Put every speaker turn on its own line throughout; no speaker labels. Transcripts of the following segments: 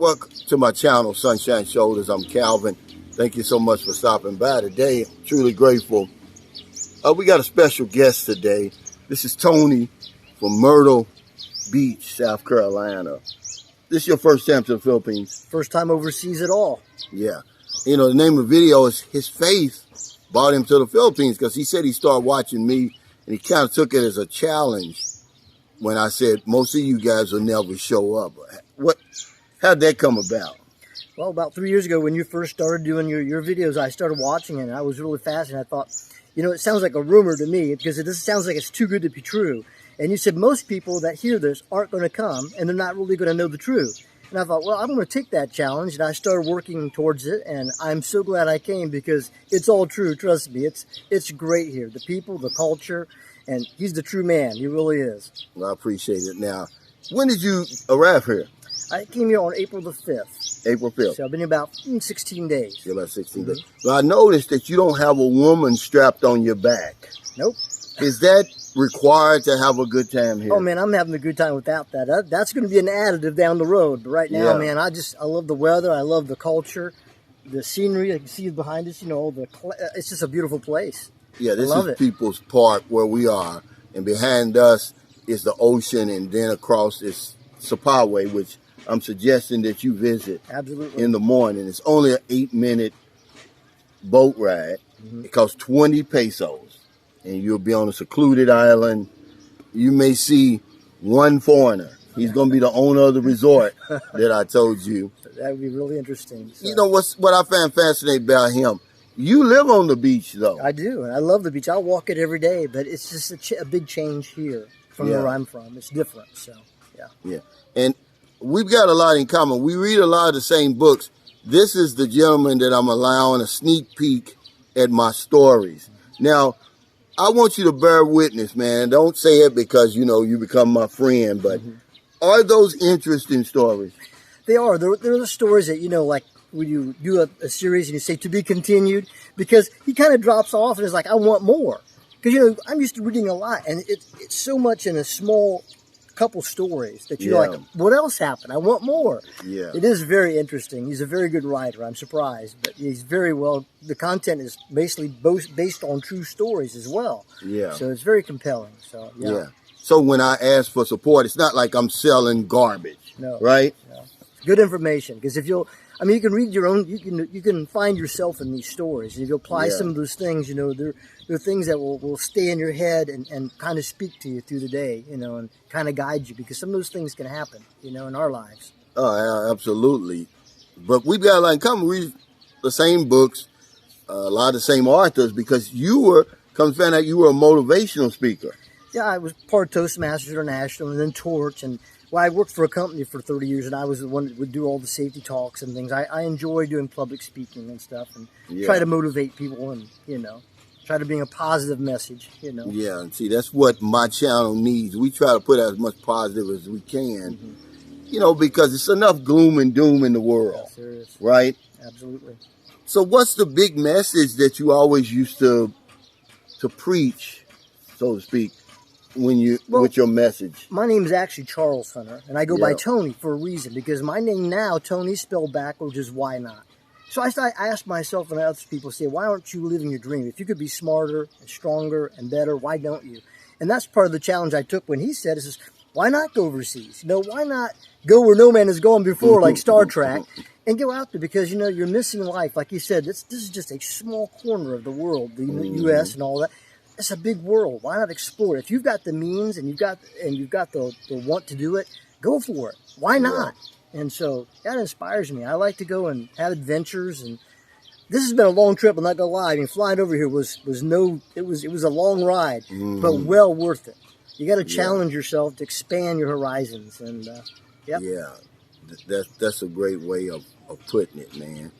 Welcome to my channel, Sunshine Shoulders. I'm Calvin. Thank you so much for stopping by today. Truly grateful. We got a special guest today. This is Tony from Myrtle Beach, South Carolina. This is your first time to the Philippines?
First time overseas at all.
Yeah. You know, the name of the video is His Faith Brought Him to the Philippines, because he said he started watching me and he kind of took it as a challenge when I said most of you guys will never show up. How'd that come about?
Well, about 3 years ago when you first started doing your videos, I started watching it and I was really fascinated. I thought, you know, it sounds like a rumor to me because it just sounds like it's too good to be true. And you said most people that hear this aren't going to come and they're not really going to know the truth. And I thought, well, I'm going to take that challenge, and I started working towards it, and I'm so glad I came because it's all true. Trust me, it's great here. The people, the culture, and he's the true man. He really is.
Well, I appreciate it. Now, when did you arrive here?
I came here on April the 5th.
April 5th.
So I've been here about 16 days.
Yeah, about 16 days. But I noticed that you don't have a woman strapped on your back.
Nope.
Is that required to have a good time here?
Oh, man, I'm having a good time without that. That's going to be an additive down the road. But right now, man, I love the weather. I love the culture, the scenery. I can see behind us, you know, it's just a beautiful place.
Yeah, this is People's Park where we are. And behind us is the ocean, and then across is Sapaway, which I'm suggesting that you visit.
Absolutely.
In the morning. It's only an 8-minute boat ride. It costs 20 pesos. And you'll be on a secluded island. You may see one foreigner. He's going to be the owner of the resort that I told you.
That would be really interesting. So.
You know what I found fascinating about him? You live on the beach, though.
I do, and I love the beach. I walk it every day, but it's just a big change here from where I'm from. It's different, so, yeah. Yeah,
and we've got a lot in common. We read a lot of the same books. This is the gentleman that I'm allowing a sneak peek at my stories. Now, I want you to bear witness, man. Don't say it because, you know, you become my friend, but are those interesting stories?
They are. They're the stories that, you know, like when you do a series and you say to be continued, because he kind of drops off and is like, I want more. Because, you know, I'm used to reading a lot, and it's so much in a small couple stories that you're like, what else happened? I want more. Yeah. It is very interesting. He's a very good writer. I'm surprised, but he's very well. The content is basically based on true stories as well. Yeah. So it's very compelling. So yeah.
So when I ask for support, it's not like I'm selling garbage. No. Right?
No. It's good information, because if you'll, I mean, you can read your own. You can find yourself in these stories. If you apply some of those things, you know, they're things that will stay in your head and kind of speak to you through the day, you know, and kind of guide you, because some of those things can happen, you know, in our lives.
Oh, absolutely. But we've got a lot in common. We read the same books, a lot of the same authors, because you come to find out you were a motivational speaker.
Yeah, I was part of Toastmasters International and then Torch, and I worked for a company for 30 years, and I was the one that would do all the safety talks and things. I enjoy doing public speaking and stuff, and try to motivate people, and, you know, try to bring a positive message, you know. Yeah,
and see, that's what my channel needs. We try to put out as much positive as we can, you know, because it's enough gloom and doom in the world.
Yes, there is.
Right?
Absolutely.
So what's the big message that you always used to preach, so to speak, when with your message?
My name is actually Charles Hunter, and I go by Tony for a reason, because my name now, Tony, spelled backwards, is why not. So I asked myself, and other people say, why aren't you living your dream? If you could be smarter and stronger and better, why don't you? And that's part of the challenge I took when he said, is why not go overseas? You know, why not go where no man has gone before, like Star Trek, and go out there? Because, you know, you're missing life. Like you said, this is just a small corner of the world, the U.S. and all that. It's a big world. Why not explore? If you've got the means and you've got the want to do it, go for it. Why not? And so that inspires me. I like to go and have adventures, and this has been a long trip. I'm not gonna lie. I mean, flying over here was a long ride, but well worth it. You got to challenge yourself to expand your horizons, and
that's a great way of putting it, man.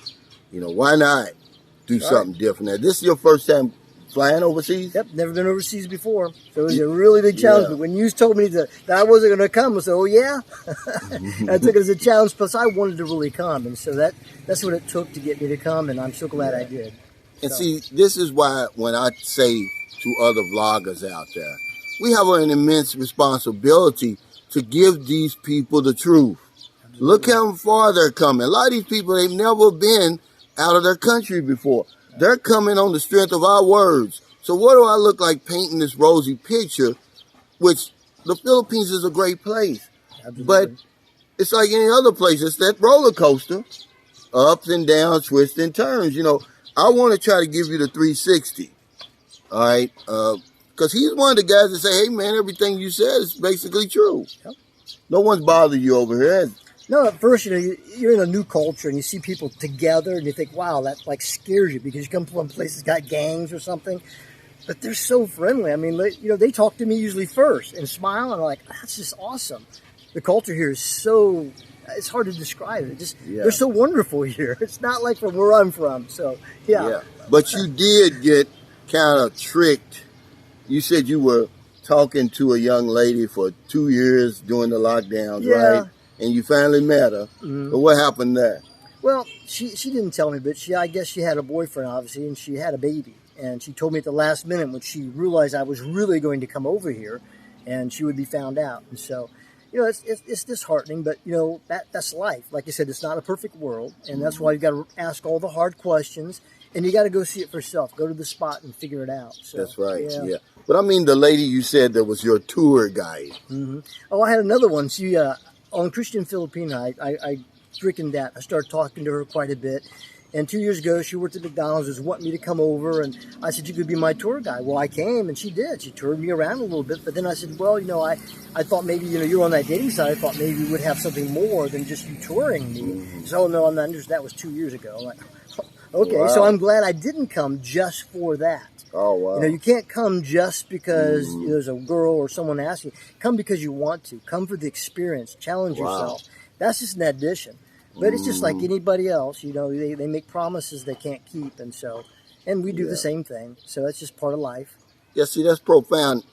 You know, why not do something different? Now, this is your first time flying overseas?
Yep, never been overseas before. So it was a really big challenge. But when you told me that I wasn't going to come, I said, oh, yeah? I took it as a challenge. Plus, I wanted to really come. And so that's what it took to get me to come, and I'm so glad I did.
And see, this is why when I say to other vloggers out there, we have an immense responsibility to give these people the truth. Look how far they're coming. A lot of these people, they've never been out of their country before. They're coming on the strength of our words. So what do I look like painting this rosy picture, which the Philippines is a great place. Absolutely. But it's like any other place. It's that roller coaster, ups and downs, twists and turns. You know, I want to try to give you the 360. All right? Because he's one of the guys that say, hey, man, everything you said is basically true. Yep. No one's bothered you over here.
No, at first, you know, you're in a new culture and you see people together and you think, wow, that like scares you because you come from places got gangs or something. But they're so friendly. I mean, you know, they talk to me usually first and smile, and I'm like, that's just awesome. The culture here is so, it's hard to describe it. They're so wonderful here. It's not like from where I'm from. So, yeah.
But you did get kind of tricked. You said you were talking to a young lady for 2 years during the lockdowns, right? And you finally met her. But what happened there?
Well, she didn't tell me, but I guess she had a boyfriend, obviously, and she had a baby. And she told me at the last minute when she realized I was really going to come over here and she would be found out. And so, you know, it's disheartening, but, you know, that's life. Like I said, it's not a perfect world. And that's why you've got to ask all the hard questions. And you got to go see it for yourself. Go to the spot and figure it out. So,
that's right, yeah. But I mean, the lady you said that was your tour guide.
Oh, I had another one. She, on Christian Filipina, I freaking that. I started talking to her quite a bit. And 2 years ago, she worked at McDonald's, was wanting me to come over, and I said, you could be my tour guide. Well, I came, and she did. She toured me around a little bit, but then I said, well, you know, I thought maybe, you know, you're on that dating side. I thought maybe we would have something more than just you touring me. So, no, I'm not interested. That was 2 years ago. I'm like, okay, so I'm glad I didn't come just for that.
Oh, wow.
You know, you can't come just because there's a girl or someone asking. Come because you want to. Come for the experience. Challenge yourself. That's just an addition. But it's just like anybody else, you know, they make promises they can't keep. And we do the same thing. So that's just part of life.
Yeah, see, that's profound.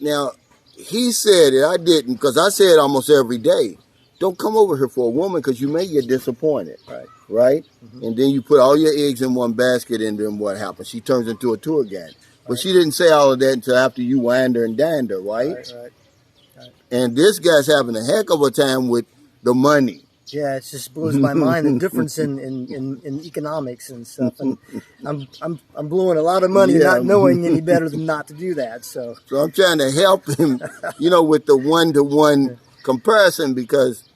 Now, he said it, I didn't, because I say it almost every day. Don't come over here for a woman because you may get disappointed. Right? And then you put all your eggs in one basket, and then what happens? She turns into a tour guide. But she didn't say all of that until after you wined her and dined her, right? And this guy's having a heck of a time with the money.
Yeah, it just blows my mind, the difference in economics and stuff. And I'm blowing a lot of money not knowing any better than not to do that. So
I'm trying to help him, you know, with the one-to-one comparison because,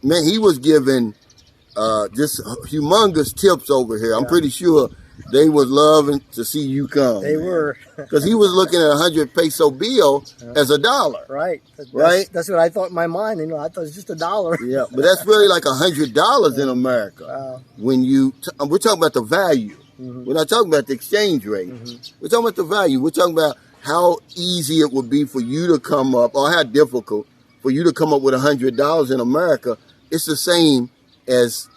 man, he was giving just humongous tips over here. I'm pretty sure they was loving to see you come.
They were.
Because he was looking at a 100 peso bill as $1.
Right. That's what I thought in my mind. You know, I thought it was just $1.
Yeah, but that's really like $100 in America.
Wow.
When we're talking about the value. We're not talking about the exchange rate. We're talking about the value. We're talking about how easy it would be for you to come up, or how difficult for you to come up with $100 in America. It's the same as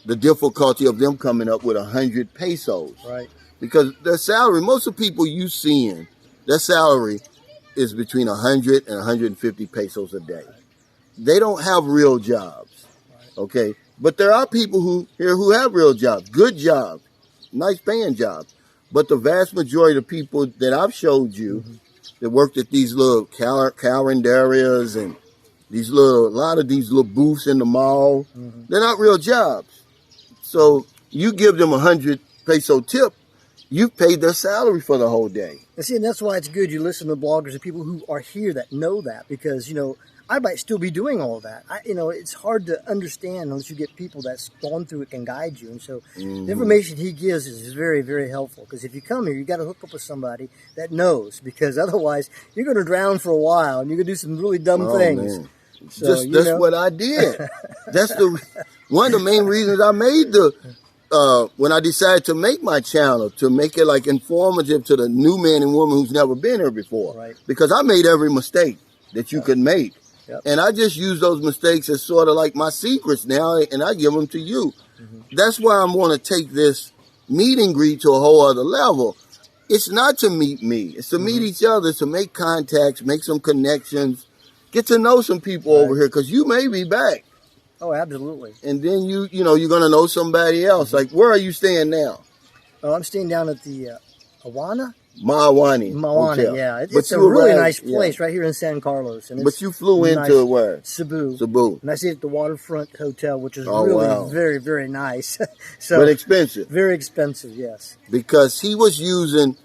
the difficulty of them coming up with 100 pesos.
Right.
Because their salary, most of the people you seeing, their salary is between 100 and 150 pesos a day. They don't have real jobs. Okay. But there are people who have real jobs, good jobs, nice paying jobs. But the vast majority of people that I've showed you that worked at these little calendarias and a lot of these little booths in the mall, they're not real jobs. So you give them 100 peso tip, you've paid their salary for the whole day.
And see, and that's why it's good you listen to bloggers and people who are here that know that, because, you know, I might still be doing all of that. You know, it's hard to understand unless you get people that's gone through it can guide you. And so the information he gives is very, very helpful. Because if you come here, you got to hook up with somebody that knows, because otherwise you're going to drown for a while and you're going to do some really dumb things.
Man. So, that's what I did. That's one of the main reasons I made when I decided to make my channel, to make it like informative to the new man and woman who's never been here before.
Right.
Because I made every mistake that you could make. Yep. And I just use those mistakes as sort of like my secrets now, and I give them to you. That's why I'm going to take this meet and greet to a whole other level. It's not to meet me. It's to meet each other, to make contacts, make some connections, get to know some people over here, because you may be back.
Oh, absolutely. And
then you're going to know somebody else. Like, where are you staying now?
Oh, I'm staying down at the Awana
Mawani Hotel.
yeah. It's
But
a
you
really
arrived-
nice
yeah.
place right here in San Carlos. And
But
it's
you flew
nice.
into where?
Cebu.
Cebu.
And I stayed at the Waterfront Hotel, which is
Oh,
really
wow.
very, very nice. So
But expensive.
very expensive, yes.
Because he was using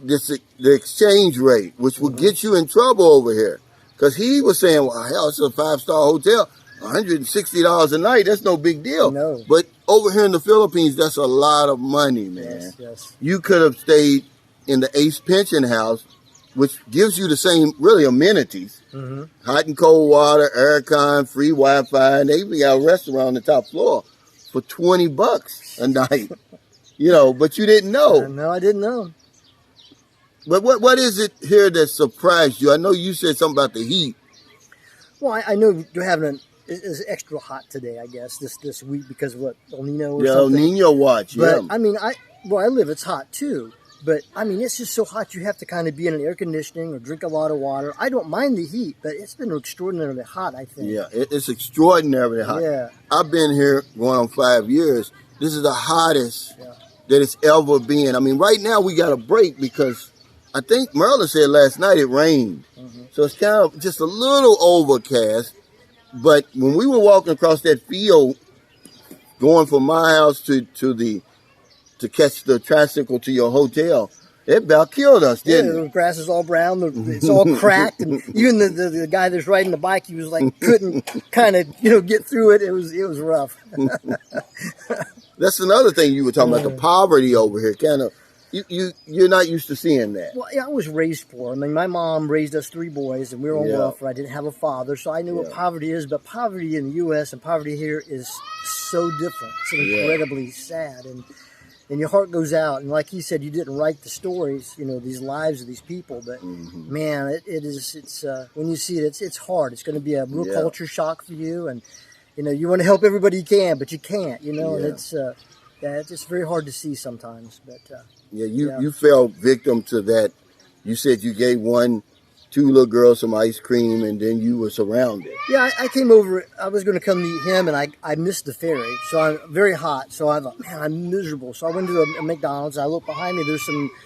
the exchange rate, which would get you in trouble over here. Because he was saying, well, hell, it's a 5-star hotel. $160 a night, that's no big deal.
No.
But over here in the Philippines, that's a lot of money, man.
Yes.
You could have stayed in the Ace Pension House, which gives you the same, really, amenities.
Mm-hmm.
Hot and cold water, aircon, free Wi-Fi, and they even got a restaurant on the top floor for $20 a night. You know, but you didn't know.
No, I didn't know.
But what is it here that surprised you? I know you said something about the heat.
Well, I know you're having it's extra hot today, I guess, this week because of what, El Nino or
Yeah, El
something.
Nino watch,
But,
yeah.
I mean, where I live, it's hot too. But, I mean, it's just so hot you have to kind of be in an air conditioning or drink a lot of water. I don't mind the heat, but it's been extraordinarily hot, I think.
Yeah, it's extraordinarily hot.
Yeah.
I've been here going on 5 years. This is the hottest
Yeah.
that it's ever been. I mean, right now we got a break because I think Merlin said last night it rained.
Mm-hmm.
So it's kind of just a little overcast. But when we were walking across that field, going from my house to catch the tricycle to your hotel, it about killed us, didn't
The
it?
grass is all brown, it's all cracked, and even the guy that's riding the bike, he was like couldn't kind of get through it. It was rough.
That's another thing you were talking about, the poverty over here. Kind of, you're not used to seeing that.
Well, yeah, I was raised poor. I mean, my mom raised us 3 boys, and we were on
Yeah.
welfare. I didn't have a father, so I knew what
Yeah.
poverty is. But poverty in the U.S. and poverty here is so different. It's incredibly sad, and your heart goes out. And like he said, you didn't write the stories, these lives of these people. But man, it's when you see it, it's hard. It's going to be a real culture shock for you, and you want to help everybody you can, but you can't. And it's just very hard to see sometimes. But
you fell victim to that. You said you gave 2 little girls some ice cream, and then you were surrounded.
Yeah, I came over. I was going to come meet him, and I missed the ferry. So I'm very hot. So I thought, man, I'm miserable. So I went to a McDonald's. I looked behind me. There's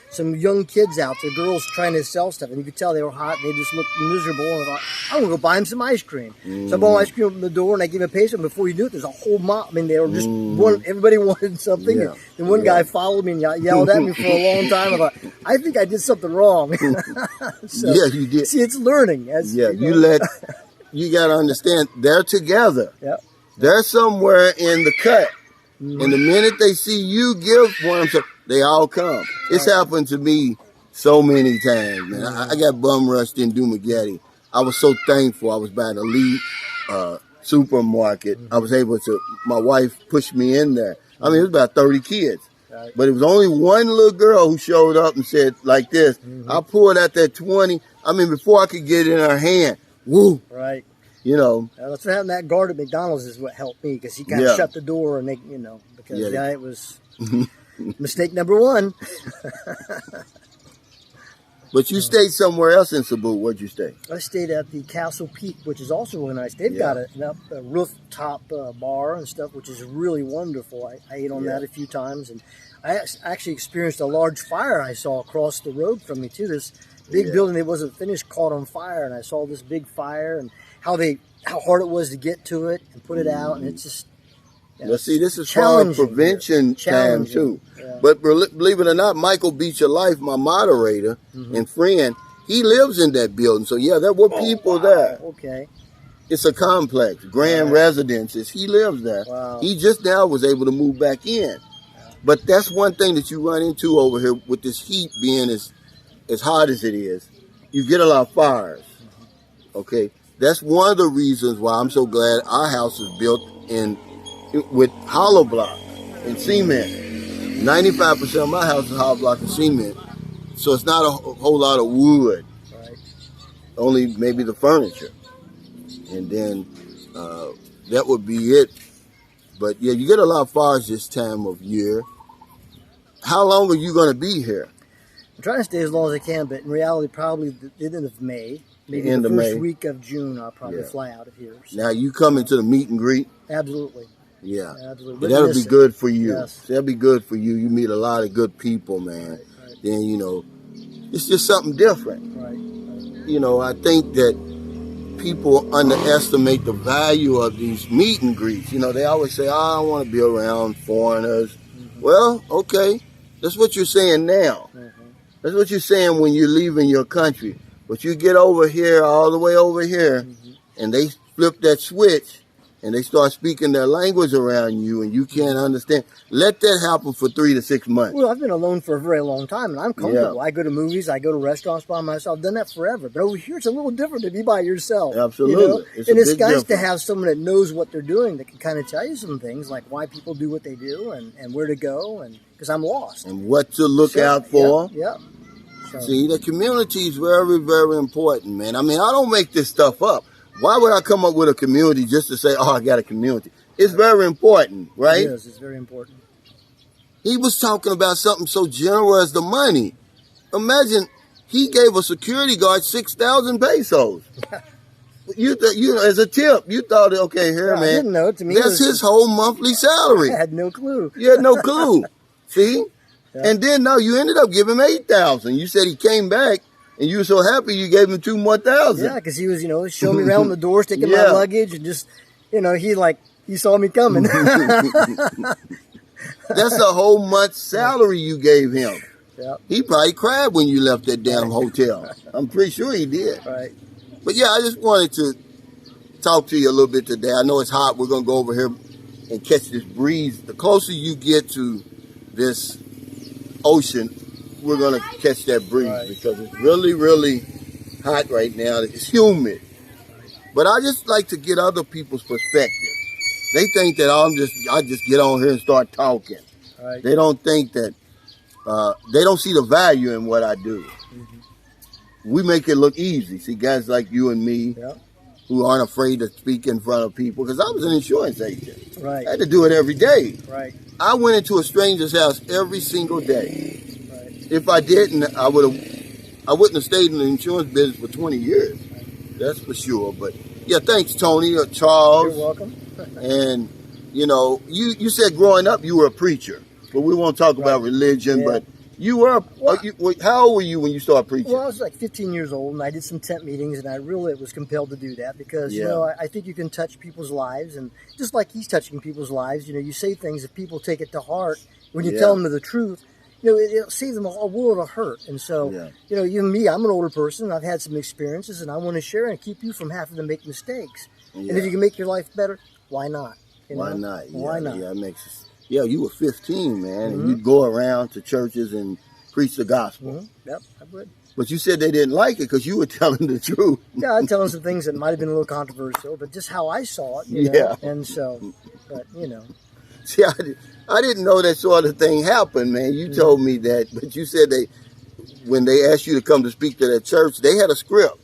some young kids out there, girls trying to sell stuff. And you could tell they were hot. And they just looked miserable. And I thought, I'm going to go buy them some ice cream. So I bought ice cream from the door, and I gave a peso. And before you knew it, there's a whole mob. I mean, they were just everybody wanted something.
Yeah.
And one guy followed me and yelled at me for a long time. I thought, I think I did something wrong. So,
Yeah, you did.
see, it's learning.
You got to understand, they're together.
Yep.
They're somewhere in the cut. And the minute they see you give one, they all come. It's happened to me so many times, man. I got bum rushed in Dumagetti. I was so thankful. I was by an elite supermarket. I was able to, my wife pushed me in there. I mean, it was about 30 kids.
Right.
But it was only one little girl who showed up and said like this, I pulled out that 20. I mean, before I could get it in her hand, woo.
Right.
That's
what happened. That guard at McDonald's is what helped me because he kind of shut the door and because it was mistake number 1.
But you stayed somewhere else in Cebu. Where'd you stay?
I stayed at the Castle Peak, which is also really nice. They've got a rooftop bar and stuff, which is really wonderful. I ate on that a few times, and I actually experienced a large fire I saw across the road from me too. This big building that wasn't finished caught on fire, and I saw this big fire and how hard it was to get to it and put it out, and it's just.
Well, see, this is fire prevention time too.
Yeah.
But believe it or not, Michael Beat Your Life, my moderator and friend, he lives in that building. So there were people there.
Okay.
It's a complex, grand residences. He lives there.
Wow.
He just now was able to move back in. But that's one thing that you run into over here with this heat being as hot as it is. You get a lot of fires. Okay, that's one of the reasons why I'm so glad our house is built with hollow block and cement. 95% of my house is hollow block and cement, so it's not a whole lot of wood.
Right.
Only maybe the furniture, and then that would be it. But yeah, you get a lot of fires this time of year. How long are you going to be here?
I'm trying to stay as long as I can, but in reality, probably the end of May. Maybe
End
the
of
first
May.
week of June, I'll probably fly out of here. So.
Now you come into the meet and greet.
Absolutely.
Yeah.
Absolutely.
But that'll be good for you.
Yes.
That'll be good for you. You meet a lot of good people, man.
Right.
then, you know, it's just something different.
Right.
You know, I think that people underestimate the value of these meet and greets. You know, they always say, I don't want to be around foreigners. Mm-hmm. Well, okay, that's what you're saying now. Mm-hmm. That's what you're saying when you're leaving your country. But you get over here, all the way over here, mm-hmm. and they flip that switch, and they start speaking their language around you, and you can't understand. Let that happen for 3 to 6 months.
Well, I've been alone for a very long time, and I'm comfortable. Yeah. I go to movies, I go to restaurants by myself. I've done that forever. But over here, it's a little different to be by yourself.
Absolutely.
You know? And it's nice to have someone that knows what they're doing that can kind of tell you some things, like why people do what they do and where to go, and because I'm lost.
And what to look out for.
Yeah. So.
See, the community is very, very important, man. I mean, I don't make this stuff up. Why would I come up with a community just to say, oh, I got a community? It's very important, right?
It is. It's very important.
He was talking about something so general as the money. Imagine he gave a security guard 6,000 pesos. You know, as a tip, you thought, okay, here, man.
I didn't know. To me,
that's his whole monthly salary.
I had no clue.
You had no clue. See? Yeah. And then, no, you ended up giving him 8,000. You said he came back. And you were so happy you gave him 2 more thousand.
Yeah, because he was, you know, showing me around the doors, taking my luggage, and just, you know, he saw me coming.
That's a whole month's salary you gave him.
Yeah.
He probably cried when you left that damn hotel. I'm pretty sure he did.
Right.
But yeah, I just wanted to talk to you a little bit today. I know it's hot. We're going to go over here and catch this breeze. The closer you get to this ocean, we're going to catch that breeze because it's really, really hot right now. It's humid. But I just like to get other people's perspective. They think that I just get on here and start talking.
Right.
They don't think that, they don't see the value in what I do. Mm-hmm. We make it look easy. See, guys like you and me who aren't afraid to speak in front of people, because I was an insurance agent.
Right.
I had to do it every day.
Right.
I went into a stranger's house every single day. If I didn't, I wouldn't have stayed in the insurance business for 20 years. That's for sure. But yeah, thanks, Tony or Charles.
You're welcome.
And you know, you said growing up you were a preacher, but we won't talk about religion. Yeah. But you were. How old were you when you started preaching?
Well, I was like 15 years old, and I did some tent meetings, and I really was compelled to do that because you know I think you can touch people's lives, and just like he's touching people's lives, you know, you say things if people take it to heart when you tell them the truth. You know, it'll save them a world of hurt. And so, you know, even me, I'm an older person. I've had some experiences, and I want to share and keep you from having to make mistakes. Yeah. And if you can make your life better, why not? You know?
Why not? Yeah,
why not?
Yeah, it makes. Yeah, you were 15, man, and you'd go around to churches and preach the gospel.
Mm-hmm. Yep, I would.
But you said they didn't like it because you were telling the truth.
Yeah, I'm telling some things that might have been a little controversial, but just how I saw it, you know? And so, but, you know.
See, I didn't know that sort of thing happened, man. You told me that, but you said when they asked you to come to speak to that church, they had a script.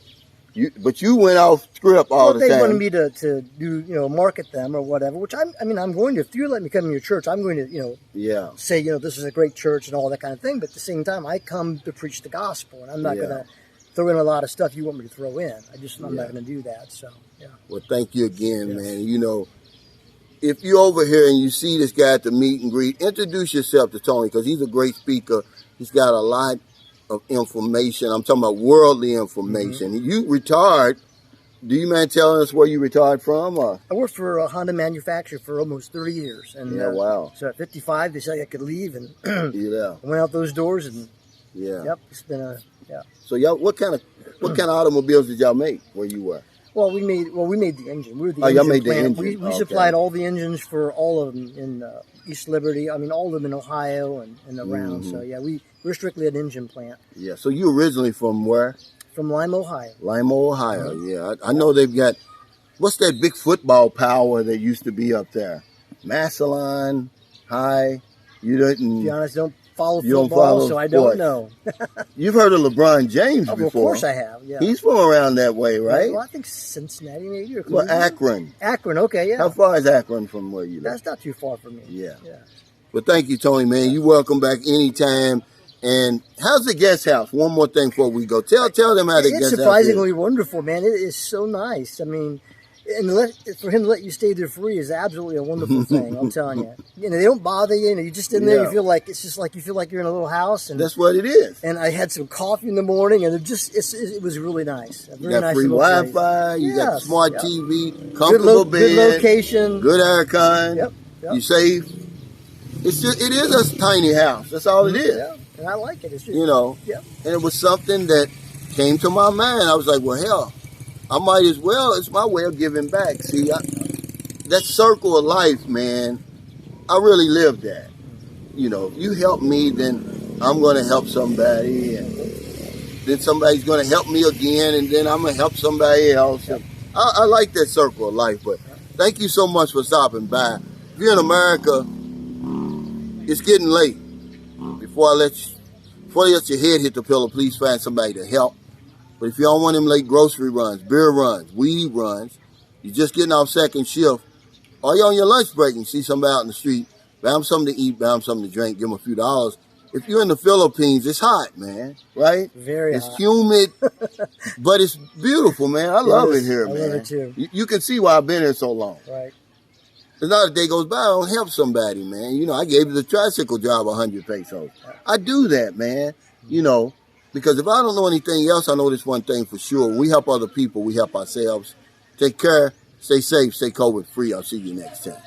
But you went off script all the time.
They wanted me to do, you know, market them or whatever, which I mean, I'm going to, if you let me come to your church, I'm going to, you know, say, you know, this is a great church and all that kind of thing. But at the same time, I come to preach the gospel, and I'm not going to throw in a lot of stuff you want me to throw in. I'm not going to do that. So, yeah. Well,
thank you again, man. You know, if you're over here and you see this guy at the meet and greet, introduce yourself to Tony because he's a great speaker. He's got a lot of information. I'm talking about worldly information. Mm-hmm. You retired. Do you mind telling us where you retired from? Or?
I worked for a Honda manufacturer for almost 30 years. And,
wow.
So at 55, they said I could leave, and I
yeah.
went out those doors, and yep, it's been a
So y'all, what kind of automobiles did y'all make where you were?
Well, we made the engine. We were the
engine
y'all
made
plant.
The engine.
We supplied all the engines for all of them in East Liberty. I mean, all of them in Ohio and around. Mm-hmm. So yeah, we're strictly an engine plant.
Yeah. So you originally from where?
From Lima, Ohio.
Lima, Ohio. Mm-hmm. Yeah, I know they've got. What's that big football power that used to be up there? Massillon High. You didn't.
To be honest, don't follow football, so I don't know.
You've heard of LeBron James before.
Of course I have, yeah.
He's from around that way, right?
Well, I think Cincinnati maybe. Or
well, Akron.
Akron, okay, yeah.
How far is Akron from where you live?
That's not too far from me.
Yeah. Well, thank you, Tony, man. You're welcome back anytime. And how's the guest house? One more thing before we go. Tell them how the guest house is.
It's surprisingly wonderful, man. It is so nice. I mean, And for him to let you stay there free is absolutely a wonderful thing. I'm telling you. You know, they don't bother you. You know, you're just in there. You feel like it's just like you feel like you're in a little house. And
that's what it is.
And I had some coffee in the morning, and it was really nice.
You got free Wi-Fi. You got smart TV, comfortable bed,
good location,
good aircon.
Yep.
You safe. It is a tiny house. That's all it is.
Yeah. And I like it. It's just,
And it was something that came to my mind. I was like, well, hell, I might as well. It's my way of giving back. See, that circle of life, man, I really live that. You know, if you help me, then I'm going to help somebody. And then somebody's going to help me again. And then I'm going to help somebody else.
Yep.
I like that circle of life. But thank you so much for stopping by. If you're in America, it's getting late. Before you let your head hit the pillow, please find somebody to help. But if you don't want them late grocery runs, beer runs, weed runs, you're just getting off second shift, or you're on your lunch break and see somebody out in the street, buy them something to eat, buy them something to drink, give them a few dollars. If you're in the Philippines, it's hot, man, right?
Very hot.
It's humid, but it's beautiful, man. I love it here, man.
I love it too.
You can see why I've been here so long.
Right.
There's not a day goes by I don't help somebody, man. You know, I gave the tricycle job 100 pesos. I do that, man. You know, because if I don't know anything else, I know this one thing for sure. We help other people. We help ourselves. Take care. Stay safe. Stay COVID free. I'll see you next time.